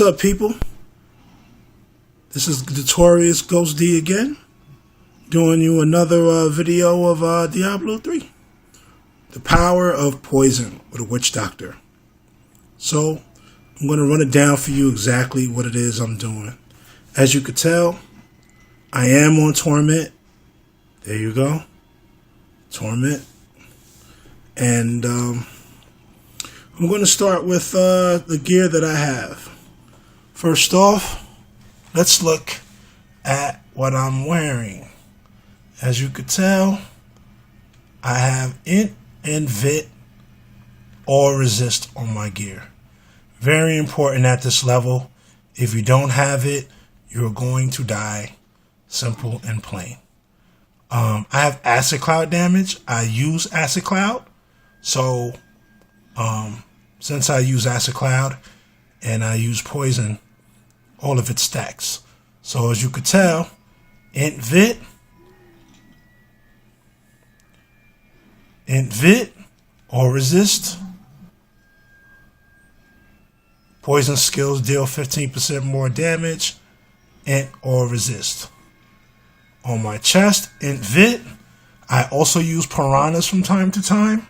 up, people? This is Notorious Ghost D again, doing you another video of Diablo 3. The power of poison with a witch doctor. So, I'm going to run it down for you exactly what it is I'm doing. As you could tell, I am on Torment. There you go. Torment. And I'm going to start with the gear that I have. First off, let's look at what I'm wearing. As you could tell, I have Int and Vit or Resist on my gear. Very important at this level. If you don't have it, you're going to die. Simple and plain. I have Acid Cloud damage. I use Acid Cloud. So, since I use Acid Cloud and I use Poison, all of it stacks. So as you could tell, Int Vit or Resist. Poison skills deal 15% more damage. Int or Resist. On my chest, Int Vit. I also use Piranhas from time to time.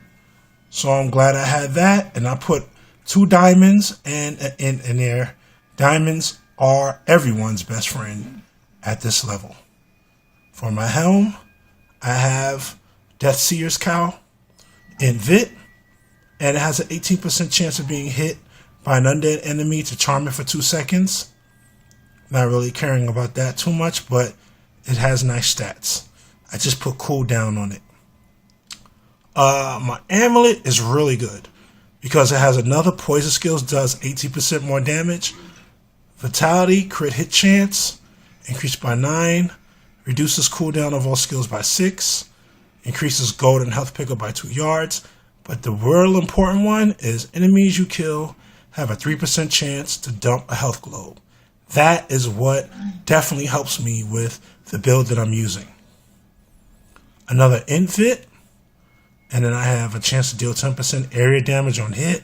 So I'm glad I had that. And I put 2 diamonds and an Int in there. Diamonds are everyone's best friend at this level. For my helm, I have Deathseer's Cowl in Vit, and it has an 18% chance of being hit by an undead enemy to charm it for 2 seconds. Not really caring about that too much, but it has nice stats. I just put cooldown on it. My amulet is really good because it has another poison skills, does 18% more damage. Vitality, crit hit chance, increased by 9. Reduces cooldown of all skills by 6. Increases gold and health pickup by 2 yards. But the real important one is enemies you kill have a 3% chance to dump a health globe. That is what definitely helps me with the build that I'm using. Another Int Vit. And then I have a chance to deal 10% area damage on hit.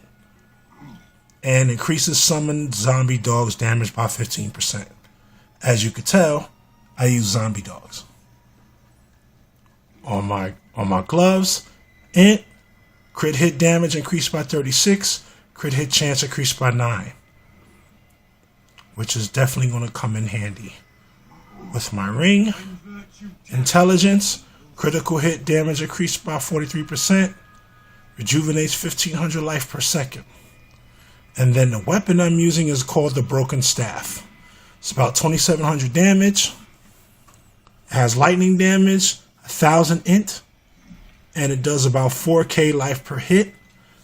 And increases summoned zombie dogs damage by 15%. As you could tell, I use zombie dogs. On my gloves, Int, crit hit damage increased by 36, crit hit chance increased by 9. Which is definitely going to come in handy. With my ring, Intelligence, critical hit damage increased by 43%, rejuvenates 1500 life per second. And then the weapon I'm using is called the Broken Staff. It's about 2700 damage. It has lightning damage, 1000 int, and it does about 4k life per hit,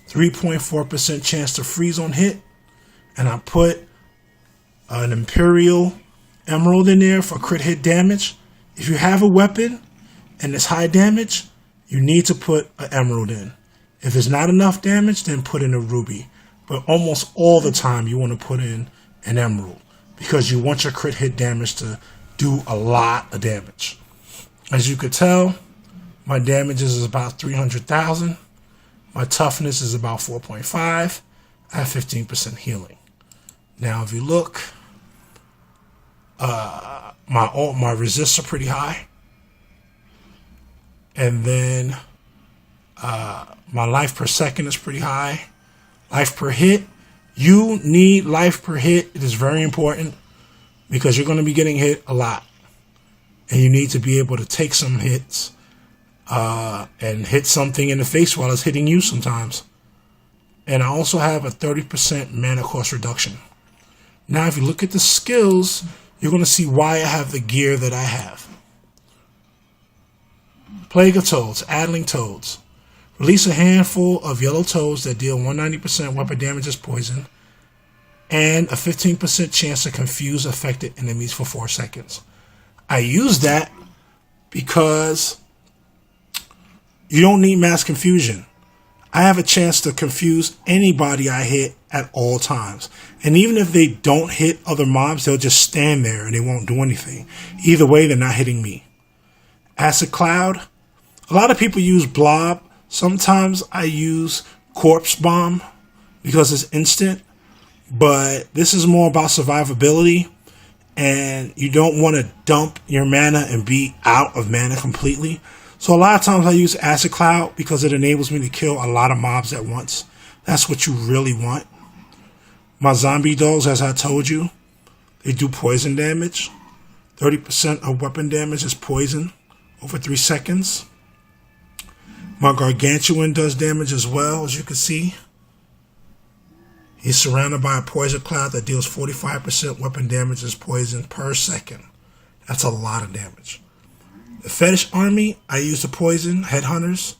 3.4% chance to freeze on hit. And I put an Imperial Emerald in there for crit hit damage. If you have a weapon and it's high damage, you need to put an Emerald in. If it's not enough damage, then put in a Ruby. But almost all the time you want to put in an Emerald because you want your crit hit damage to do a lot of damage. As you could tell, my damage is about 300,000. My toughness is about 4.5. I have 15% healing. Now if you look, my resists are pretty high. And then my life per second is pretty high. Life per hit. You need life per hit. It is very important because you're going to be getting hit a lot. And you need to be able to take some hits and hit something in the face while it's hitting you sometimes. And I also have a 30% mana cost reduction. Now, if you look at the skills, you're going to see why I have the gear that I have. Plague of Toads, Addling Toads. Release a handful of yellow toads that deal 190% weapon damage as poison and a 15% chance to confuse affected enemies for 4 seconds. I use that because you don't need mass confusion. I have a chance to confuse anybody I hit at all times. And even if they don't hit other mobs, they'll just stand there and they won't do anything. Either way, they're not hitting me. Acid Cloud. A lot of people use Blob. Sometimes I use Corpse Bomb because it's instant. But this is more about survivability, and you don't want to dump your mana and be out of mana completely. So a lot of times I use Acid Cloud because it enables me to kill a lot of mobs at once. That's what you really want. My zombie dogs, as I told you, they do poison damage. 30% of weapon damage is poison over 3 seconds. My Gargantuan does damage as well, as you can see. He's surrounded by a poison cloud that deals 45% weapon damage as poison per second. That's a lot of damage. The Fetish Army, I use the poison headhunters.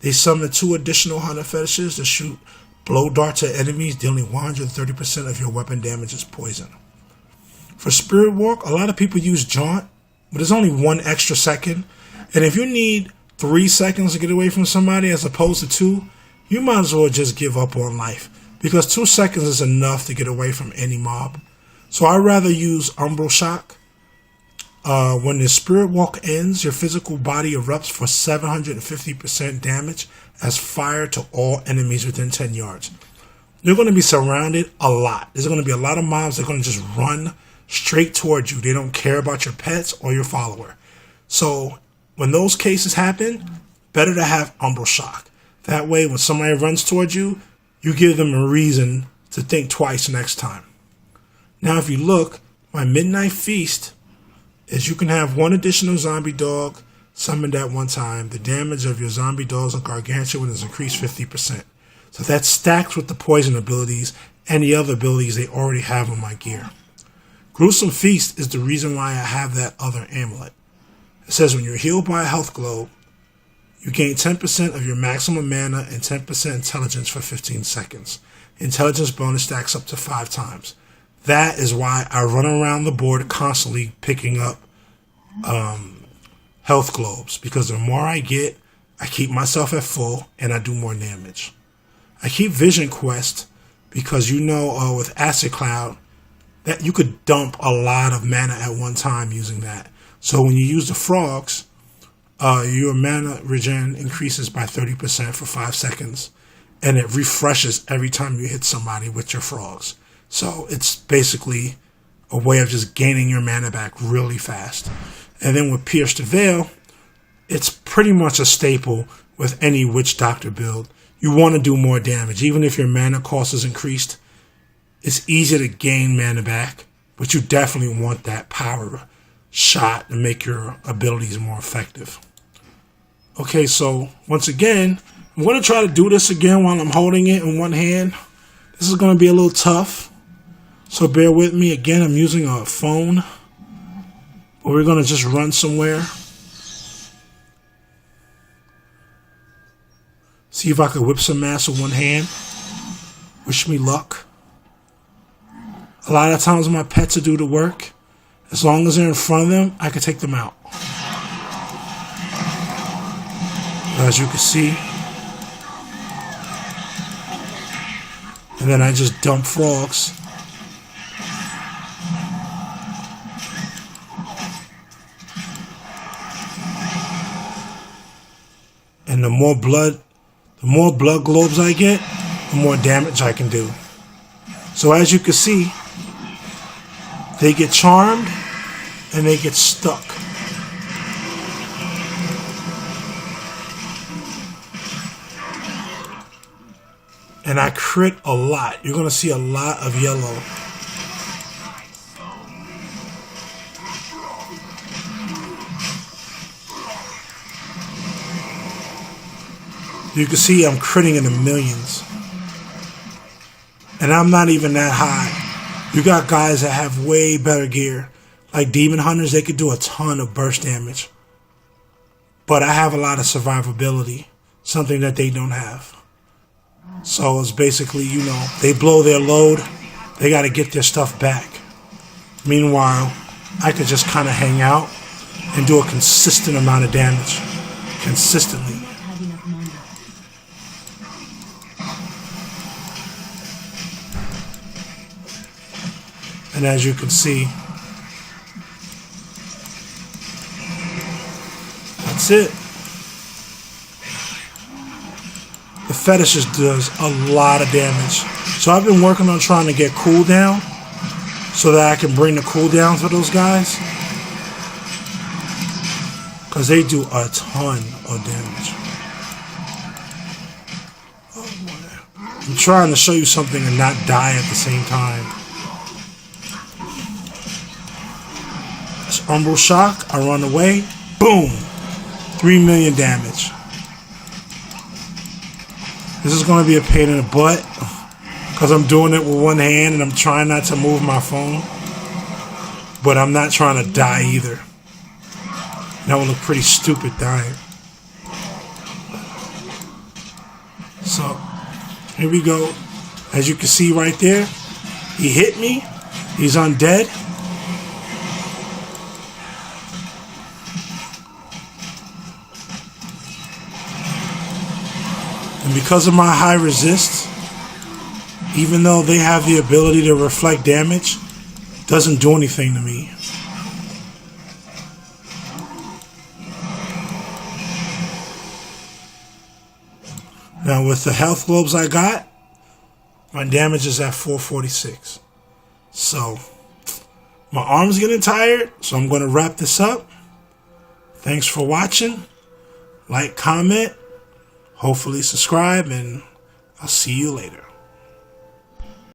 They summon 2 additional hunter fetishes to shoot blow darts at enemies, dealing 130% of your weapon damage as poison. For Spirit Walk, a lot of people use Jaunt, but there's only 1 extra second. And if you need 3 seconds to get away from somebody as opposed to 2, you might as well just give up on life, because 2 seconds is enough to get away from any mob. So I'd rather use Umbral Shock. When the Spirit Walk ends, your physical body erupts for 750% damage as fire to all enemies within 10 yards. You're going to be surrounded a lot. There's going to be a lot of mobs that are going to just run straight towards you. They don't care about your pets or your follower. So when those cases happen, better to have Umbral Shock. That way, when somebody runs towards you, you give them a reason to think twice next time. Now, if you look, my Midnight Feast is you can have 1 additional zombie dog summoned at one time. The damage of your zombie dogs and Gargantuan is increased 50%. So that stacks with the poison abilities and the other abilities they already have on my gear. Gruesome Feast is the reason why I have that other amulet. It says when you're healed by a health globe, you gain 10% of your maximum mana and 10% intelligence for 15 seconds. Intelligence bonus stacks up to 5 times. That is why I run around the board constantly picking up health globes, because the more I get, I keep myself at full and I do more damage. I keep Vision Quest because with Acid Cloud that you could dump a lot of mana at one time using that. So when you use the frogs, your mana regen increases by 30% for 5 seconds, and it refreshes every time you hit somebody with your frogs. So it's basically a way of just gaining your mana back really fast. And then with Pierce the Veil, it's pretty much a staple with any Witch Doctor build. You want to do more damage. Even if your mana cost is increased, it's easier to gain mana back, but you definitely want that power shot to make your abilities more effective. Okay, so once again, I'm going to try to do this again while I'm holding it in one hand. This is going to be a little tough, so bear with me. Again, I'm using a phone, but we're going to just run somewhere. See if I can whip some mass with one hand. Wish me luck. A lot of times my pets will do the work. As long as they're in front of them, I can take them out. As you can see. And then I just dump frogs. And the more blood globes I get, the more damage I can do. So as you can see, they get charmed and they get stuck. And I crit a lot. You're going to see a lot of yellow. You can see I'm critting in the millions. And I'm not even that high. You got guys that have way better gear. Like Demon Hunters, they could do a ton of burst damage. But I have a lot of survivability. Something that they don't have. So it's basically, they blow their load. They got to get their stuff back. Meanwhile, I could just kind of hang out and do a consistent amount of damage. Consistently. And as you can see, that's it. The Fetishes does a lot of damage. So I've been working on trying to get cooldown so that I can bring the cooldown to those guys. Because they do a ton of damage. Oh boy. I'm trying to show you something and not die at the same time. This Umbral Shock, I run away. Boom! 3 million damage. This is going to be a pain in the butt. Because I'm doing it with one hand and I'm trying not to move my phone. But I'm not trying to die either. That would look pretty stupid dying. So, here we go. As you can see right there, he hit me. He's undead. And because of my high resist, even though they have the ability to reflect damage, it doesn't do anything to me. Now with the health globes I got, my damage is at 446. So, my arm's getting tired, so I'm going to wrap this up. Thanks for watching. Like, comment, hopefully subscribe, and I'll see you later.